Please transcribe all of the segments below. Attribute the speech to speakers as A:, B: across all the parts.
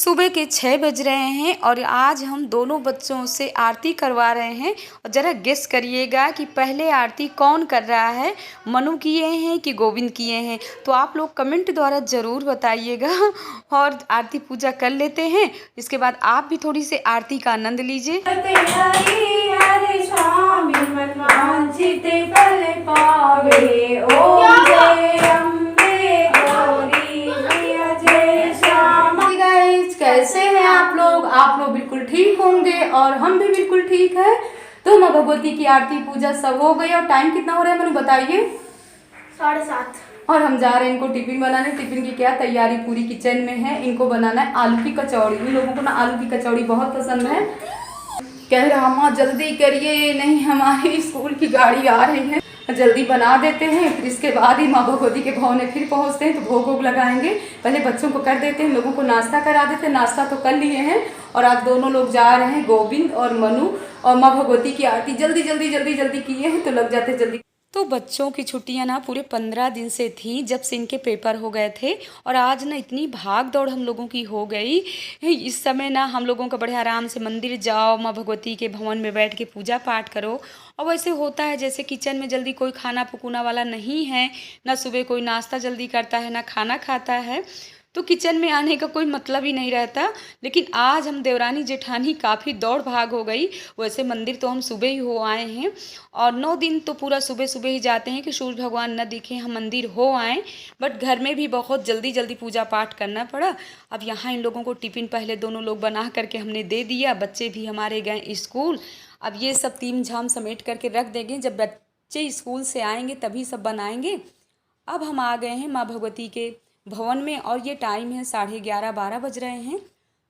A: सुबह के 6 बज रहे हैं और आज हम दोनों बच्चों से आरती करवा रहे हैं। और ज़रा गेस करिएगा कि पहले आरती कौन कर रहा है, मनु किए हैं कि गोविंद किए हैं। तो आप लोग कमेंट द्वारा ज़रूर बताइएगा। और आरती पूजा कर लेते हैं, इसके बाद आप भी थोड़ी सी आरती का आनंद लीजिए। कैसे हैं आप लोग? आप लोग बिल्कुल ठीक होंगे और हम भी बिल्कुल ठीक है। तो माँ भगवती की आरती पूजा सब हो गई और टाइम कितना हो रहा है मैंने बताइए?
B: 7:30।
A: और हम जा रहे हैं इनको टिफिन बनाने। टिफिन की क्या तैयारी पूरी किचन में है। इनको बनाना है आलू की कचौड़ी। इन लोगों को ना आलू की कचौड़ी बहुत पसंद है। कह रहा माँ जल्दी करिए, नहीं हमारी स्कूल की गाड़ी आ रही है। जल्दी बना देते हैं, फिर इसके बाद ही माँ भगवती के भवन में फिर पहुँचते हैं तो भोग वोग लगाएंगे। पहले बच्चों को कर देते हैं, लोगों को नाश्ता करा देते हैं। नाश्ता तो कर लिए हैं और आज दोनों लोग जा रहे हैं, गोविंद और मनु। और माँ भगवती की आरती जल्दी जल्दी जल्दी जल्दी किए हैं तो लग जाते जल्दी। तो बच्चों की छुट्टियां ना पूरे 15 दिन से थी, जब से इनके पेपर हो गए थे। और आज ना इतनी भाग दौड़ हम लोगों की हो गई। इस समय ना हम लोगों का बड़े आराम से मंदिर जाओ, माँ भगवती के भवन में बैठ के पूजा पाठ करो। और वैसे होता है जैसे किचन में जल्दी कोई खाना पकाने वाला नहीं है, ना सुबह कोई नाश्ता जल्दी करता है ना खाना खाता है, तो किचन में आने का कोई मतलब ही नहीं रहता। लेकिन आज हम देवरानी जेठानी काफ़ी दौड़ भाग हो गई। वैसे मंदिर तो हम सुबह ही हो आए हैं और 9 दिन तो पूरा सुबह सुबह ही जाते हैं कि सूर्य भगवान न दिखे हम मंदिर हो आएँ। बट घर में भी बहुत जल्दी जल्दी पूजा पाठ करना पड़ा। अब यहाँ इन लोगों को टिफ़िन पहले दोनों लोग बना करके हमने दे दिया। बच्चे भी हमारे गए स्कूल। अब ये सब तीम झाम समेट करके रख देंगे, जब बच्चे स्कूल से आएंगे तभी सब बनाएंगे। अब हम आ गए हैं माँ भगवती के भवन में और ये टाइम है 11:30-12 बज रहे हैं।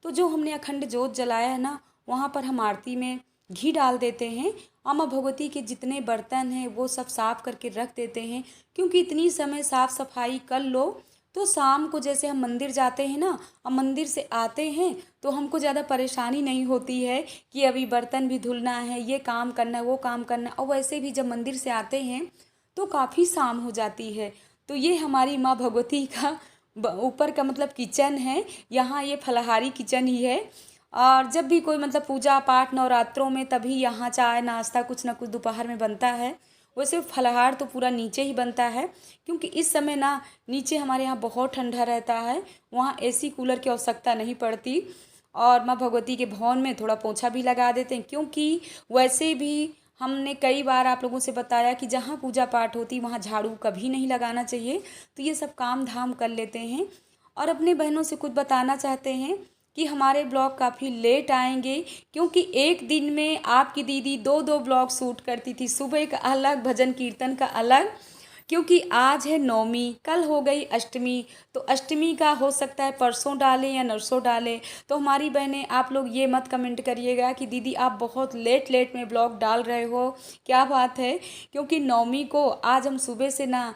A: तो जो हमने अखंड जोत जलाया है ना, वहाँ पर हम आरती में घी डाल देते हैं और माँ भगवती के जितने बर्तन हैं वो सब साफ़ करके रख देते हैं। क्योंकि इतनी समय साफ़ सफाई कर लो तो शाम को जैसे हम मंदिर जाते हैं ना और मंदिर से आते हैं तो हमको ज़्यादा परेशानी नहीं होती है कि अभी बर्तन भी धुलना है, ये काम करना है, वो काम करना है। और वैसे भी जब मंदिर से आते हैं तो काफ़ी शाम हो जाती है। तो ये हमारी माँ भगवती का ऊपर का मतलब किचन है। यहाँ ये फलाहारी किचन ही है। और जब भी कोई मतलब पूजा पाठ नवरात्रों में तभी यहाँ चाय नाश्ता कुछ ना कुछ दोपहर में बनता है। वैसे फलाहार तो पूरा नीचे ही बनता है, क्योंकि इस समय ना नीचे हमारे यहाँ बहुत ठंडा रहता है, वहाँ एसी कूलर की आवश्यकता नहीं पड़ती। और माँ भगवती के भवन में थोड़ा पोछा भी लगा देते हैं, क्योंकि वैसे भी हमने कई बार आप लोगों से बताया कि जहाँ पूजा पाठ होती वहाँ झाड़ू कभी नहीं लगाना चाहिए। तो ये सब काम धाम कर लेते हैं। और अपने बहनों से कुछ बताना चाहते हैं कि हमारे ब्लॉग काफ़ी लेट आएंगे, क्योंकि एक दिन में आपकी दीदी दो दो ब्लॉग शूट करती थी, सुबह का अलग, भजन कीर्तन का अलग। क्योंकि आज है नवमी, कल हो गई अष्टमी, तो अष्टमी का हो सकता है परसों डालें या नरसों डालें। तो हमारी बहनें आप लोग ये मत कमेंट करिएगा कि दीदी आप बहुत लेट लेट में ब्लॉग डाल रहे हो, क्या बात है। क्योंकि नवमी को आज हम सुबह से ना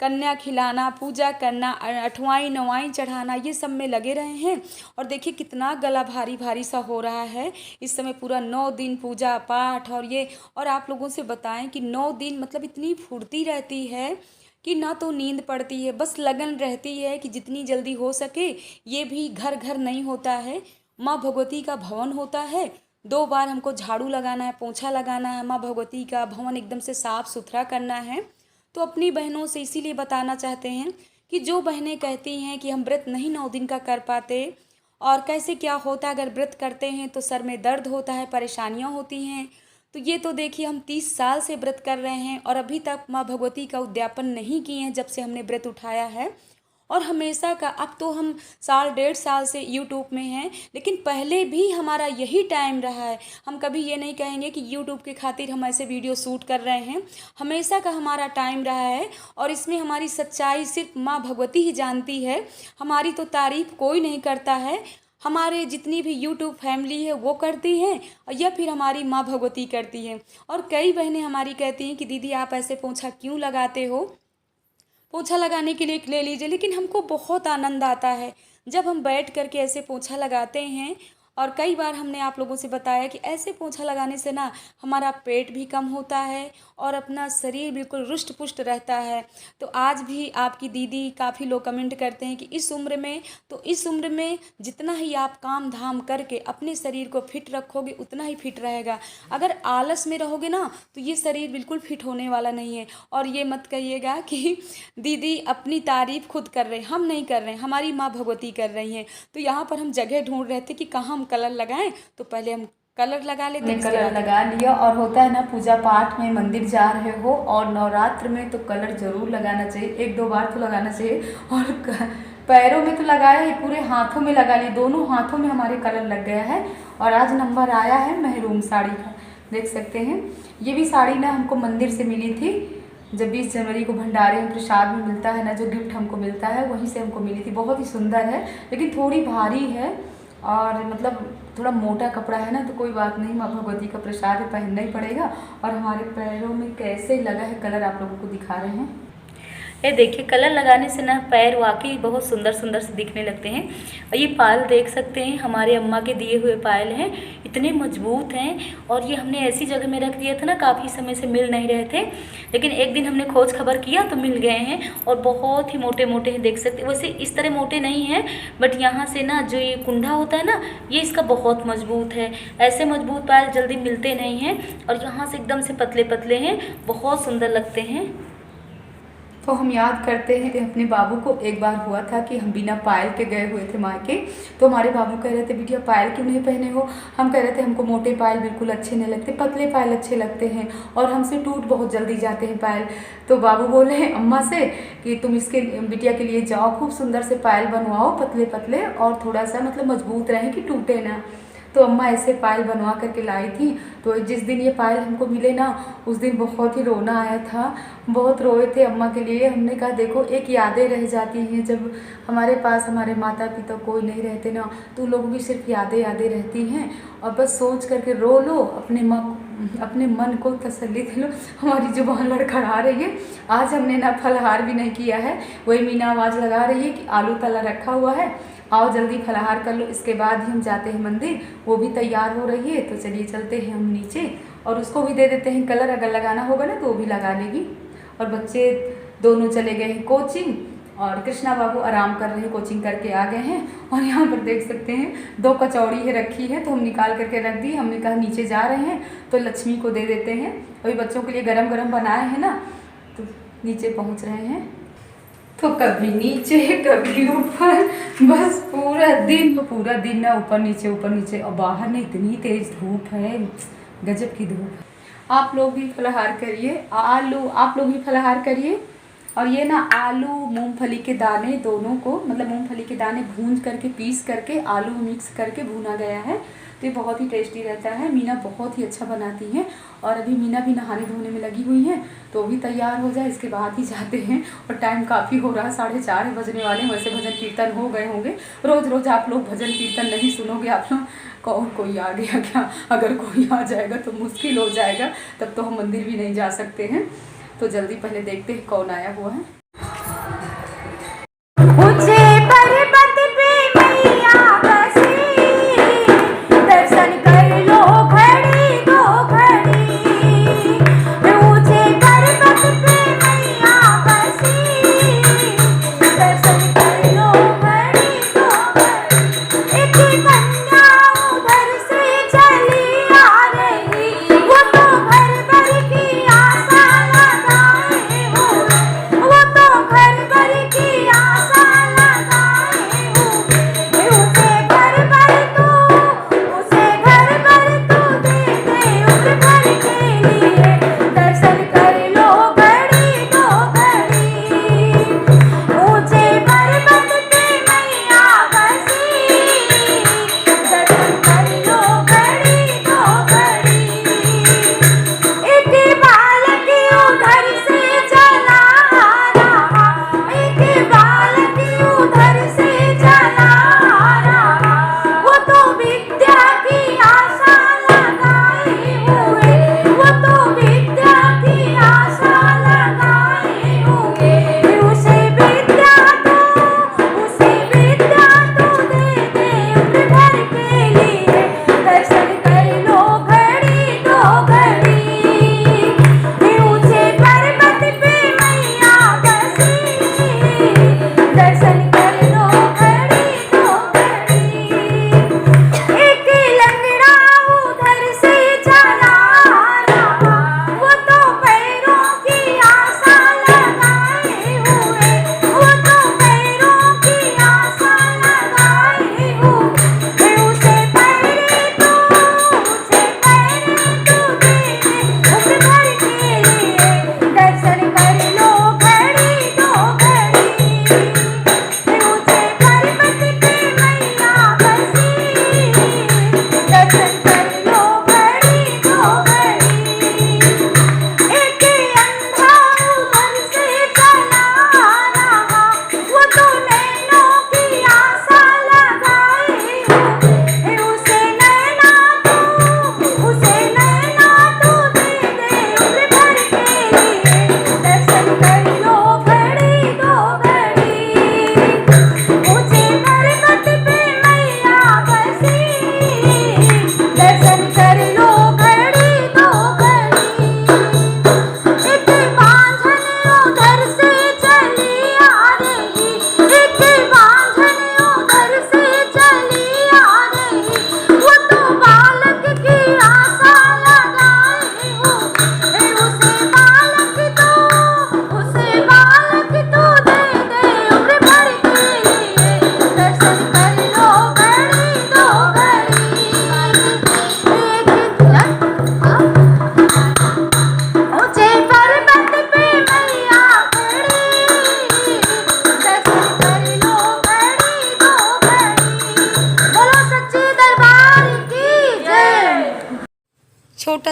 A: कन्या खिलाना, पूजा करना, अठवाई नवाई चढ़ाना, ये सब में लगे रहे हैं। और देखिए कितना गला भारी भारी सा हो रहा है इस समय। पूरा 9 दिन पूजा पाठ और ये। और आप लोगों से बताएं कि 9 दिन मतलब इतनी फुर्ती रहती है कि ना तो नींद पड़ती है, बस लगन रहती है कि जितनी जल्दी हो सके। ये भी घर घर नहीं होता है, माँ भगवती का भवन होता है। 2 बार हमको झाड़ू लगाना है, पोछा लगाना है, माँ भगवती का भवन एकदम से साफ़ सुथरा करना है। तो अपनी बहनों से इसीलिए बताना चाहते हैं कि जो बहनें कहती हैं कि हम व्रत नहीं 9 दिन का कर पाते, और कैसे क्या होता है अगर व्रत करते हैं तो सर में दर्द होता है, परेशानियां होती हैं। तो ये तो देखिए हम 30 साल से व्रत कर रहे हैं और अभी तक माँ भगवती का उद्यापन नहीं किए हैं जब से हमने व्रत उठाया है। और हमेशा का, अब तो हम साल 1.5 साल से यूट्यूब में हैं, लेकिन पहले भी हमारा यही टाइम रहा है। हम कभी ये नहीं कहेंगे कि यूट्यूब के खातिर हम ऐसे वीडियो शूट कर रहे हैं। हमेशा का हमारा टाइम रहा है और इसमें हमारी सच्चाई सिर्फ माँ भगवती ही जानती है। हमारी तो तारीफ कोई नहीं करता है। हमारे जितनी भी यूट्यूब फैमिली है वो करती हैं या फिर हमारी माँ भगवती करती हैं। और कई बहनें हमारी कहती हैं कि दीदी आप ऐसे पोछा क्यों लगाते हो, पोछा लगाने के लिए ले लीजिए। लेकिन हमको बहुत आनंद आता है जब हम बैठ करके ऐसे पोछा लगाते हैं और कई बार हमने आप लोगों से बताया कि ऐसे पोंछा लगाने से ना हमारा पेट भी कम होता है और अपना शरीर बिल्कुल रुष्ट पुष्ट रहता है। तो आज भी आपकी दीदी, काफ़ी लोग कमेंट करते हैं कि इस उम्र में जितना ही आप काम धाम करके अपने शरीर को फिट रखोगे उतना ही फिट रहेगा। अगर आलस में रहोगे ना तो ये शरीर बिल्कुल फिट होने वाला नहीं है। और ये मत कहिएगा कि दीदी अपनी तारीफ खुद कर रहे, हम नहीं कर रहे हैं, हमारी माँ भगवती कर रही हैं। तो यहाँ पर हम जगह ढूंढ रहे थे कि कहाँ हम कलर लगाएं, तो पहले हम कलर लगा लेते हैं। कलर लगा लिया। और होता है ना, पूजा पाठ में मंदिर जा रहे हो और नवरात्र में तो कलर ज़रूर लगाना चाहिए, 1-2 बार तो लगाना चाहिए। और पैरों में तो लगाया ही, पूरे हाथों में लगा लिया, दोनों हाथों में हमारे कलर लग गया है। और आज नंबर आया है महरून साड़ी का, देख सकते हैं। ये भी साड़ी ना हमको मंदिर से मिली थी, जब 20 जनवरी को भंडारे में प्रसाद में मिलता है ना, जो गिफ्ट हमको मिलता है वहीं से हमको मिली थी। बहुत ही सुंदर है, लेकिन थोड़ी भारी है और मतलब थोड़ा मोटा कपड़ा है ना, तो कोई बात नहीं, माँ भगवती का प्रसाद है, पहनना ही पड़ेगा। और हमारे पैरों में कैसे लगा है कलर आप लोगों को दिखा रहे हैं। ये देखिए, कलर लगाने से ना पैर वाकई बहुत सुंदर सुंदर से दिखने लगते हैं। और ये पायल देख सकते हैं, हमारे अम्मा के दिए हुए पायल हैं, इतने मजबूत हैं। और ये हमने ऐसी जगह में रख दिया था ना, काफ़ी समय से मिल नहीं रहे थे, लेकिन एक दिन हमने खोज खबर किया तो मिल गए हैं। और बहुत ही मोटे मोटे हैं, देख सकते हैं। वैसे इस तरह मोटे नहीं हैं, बट यहाँ से ना जो ये कुंडा होता है ना, ये इसका बहुत मजबूत है। ऐसे मजबूत पायल जल्दी मिलते नहीं हैं। और यहाँ से एकदम से पतले पतले हैं, बहुत सुंदर लगते हैं। तो हम याद करते हैं कि अपने बाबू को एक बार हुआ था कि हम बिना पायल के गए हुए थे मायके। तो हमारे बाबू कह रहे थे, बिटिया पायल क्यों नहीं पहने हो? हम कह रहे थे हमको मोटे पायल बिल्कुल अच्छे नहीं लगते, पतले पायल अच्छे लगते हैं और हमसे टूट बहुत जल्दी जाते हैं पायल। तो बाबू बोले हैं अम्मा से कि तुम इसके बिटिया के लिए जाओ, खूब सुंदर से पायल बनवाओ, पतले पतले और थोड़ा सा मतलब मजबूत रहे कि टूटे ना। तो अम्मा ऐसे पायल बनवा करके लाई थी। तो जिस दिन ये पायल हमको मिले ना, उस दिन बहुत ही रोना आया था, बहुत रोए थे अम्मा के लिए। हमने कहा देखो, एक यादें रह जाती हैं, जब हमारे पास हमारे माता पिता कोई नहीं रहते ना, तो उन लोगों की सिर्फ यादें रहती हैं। और बस सोच करके रो लो, अपने मन को तसल्ली दे लो। हमारी जुबान लड़खड़ा रही है। आज हमने ना फलाहार भी नहीं किया है, वही मीना आवाज़ लगा रही है कि आलू तला रखा हुआ है, आओ जल्दी फलाहार कर लो, इसके बाद ही हम जाते हैं मंदिर। वो भी तैयार हो रही है, तो चलिए चलते हैं हम नीचे और उसको भी दे देते हैं कलर, अगर लगाना होगा ना तो वो भी लगा लेगी। और बच्चे दोनों चले गए हैं कोचिंग और कृष्णा बाबू आराम कर रहे हैं, कोचिंग करके आ गए हैं। और यहाँ पर देख सकते हैं 2 कचौड़ी है रखी है, तो हम निकाल करके रख दी। हमने कहा नीचे जा रहे हैं तो लक्ष्मी को दे देते हैं, अभी बच्चों के लिए गरम गरम बनाए हैं ना, तो नीचे पहुँच रहे हैं। तो कभी नीचे कभी ऊपर, बस पूरा दिन ना ऊपर नीचे। और बाहर ना इतनी तेज धूप है, गजब की धूप है। आप लोग भी फलाहार करिए, आप लोग भी फलाहार करिए। और ये ना आलू मूंगफली के दाने दोनों को, मतलब मूंगफली के दाने भूंज करके पीस करके आलू मिक्स करके भुना गया है, तो ये बहुत ही टेस्टी रहता है। मीना बहुत ही अच्छा बनाती हैं। और अभी मीना भी नहाने धोने में लगी हुई हैं, तो भी तैयार हो जाए, इसके बाद ही जाते हैं। और टाइम काफ़ी हो रहा है, 4:30 बजने वाले हैं। वैसे भजन कीर्तन हो गए होंगे, रोज़ आप लोग भजन कीर्तन नहीं सुनोगे। आप लोग कौन कोई आ गया क्या? अगर कोई आ जाएगा तो मुश्किल हो जाएगा, तब तो हम मंदिर भी नहीं जा सकते हैं। तो जल्दी पहले देखते हैं कौन आया हुआ है।
B: मुझे पर्वत पे मैया बसी, दर्शन कर लो घड़ी 2 घड़ी। मुझे पर्वत पे मैया बसी, दर्शन कर लो घड़ी 2 घड़ी। एक कन्या उधर से चली आ रही, वो तो भर भर की आशा लगाए हुए, वो तो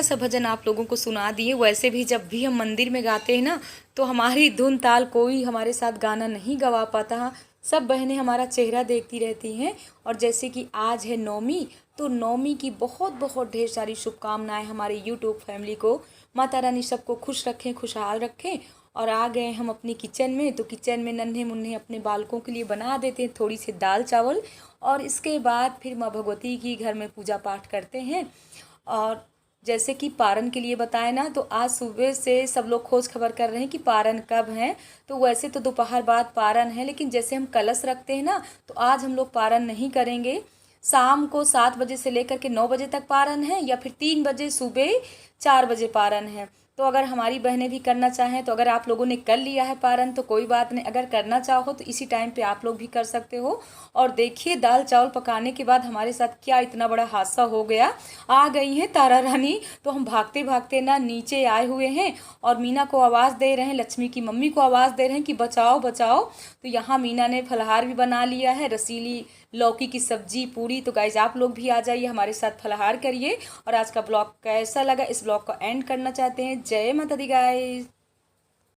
A: सा भजन आप लोगों को सुना दिए। वैसे भी जब भी हम मंदिर में गाते हैं ना तो हमारी धुन ताल कोई हमारे साथ गाना नहीं गवा पाता। सब बहनें हमारा चेहरा देखती रहती हैं। और जैसे कि आज है नौमी, तो नौमी की बहुत बहुत ढेर सारी शुभकामनाएं हमारे यूट्यूब फैमिली को। माता रानी सबको खुश रखें, खुशहाल रखें। और आ गए हम अपनी किचन में, तो किचन में नन्हे मुन्ने अपने बालकों के लिए बना देते हैं थोड़ी सी दाल चावल। और इसके बाद फिर माँ भगवती की घर में पूजा पाठ करते हैं। और जैसे कि पारन के लिए बताए ना, तो आज सुबह से सब लोग खोज खबर कर रहे हैं कि पारन कब है। तो वैसे तो दोपहर बाद पारन है, लेकिन जैसे हम कलश रखते हैं ना, तो आज हम लोग पारन नहीं करेंगे। शाम को 7 बजे से लेकर के 9 बजे तक पारन है, या फिर 3 बजे सुबह 4 बजे पारन है। तो अगर हमारी बहनें भी करना चाहें, तो अगर आप लोगों ने कर लिया है पारन तो कोई बात नहीं, अगर करना चाहो तो इसी टाइम पे आप लोग भी कर सकते हो। और देखिए दाल चावल पकाने के बाद हमारे साथ क्या इतना बड़ा हादसा हो गया। आ गई हैं तारा रानी, तो हम भागते भागते ना नीचे आए हुए हैं और मीना को आवाज़ दे रहे हैं, लक्ष्मी की मम्मी को आवाज़ दे रहे हैं कि बचाओ बचाओ। तो यहाँ मीना ने फलाहार भी बना लिया है, रसीली लौकी की सब्जी, पूरी। तो गाइज आप लोग भी आ जाइए, हमारे साथ फलाहार करिए। और आज का ब्लॉग कैसा लगा, इस ब्लॉग को एंड करना चाहते हैं। जय माता दी गाइज।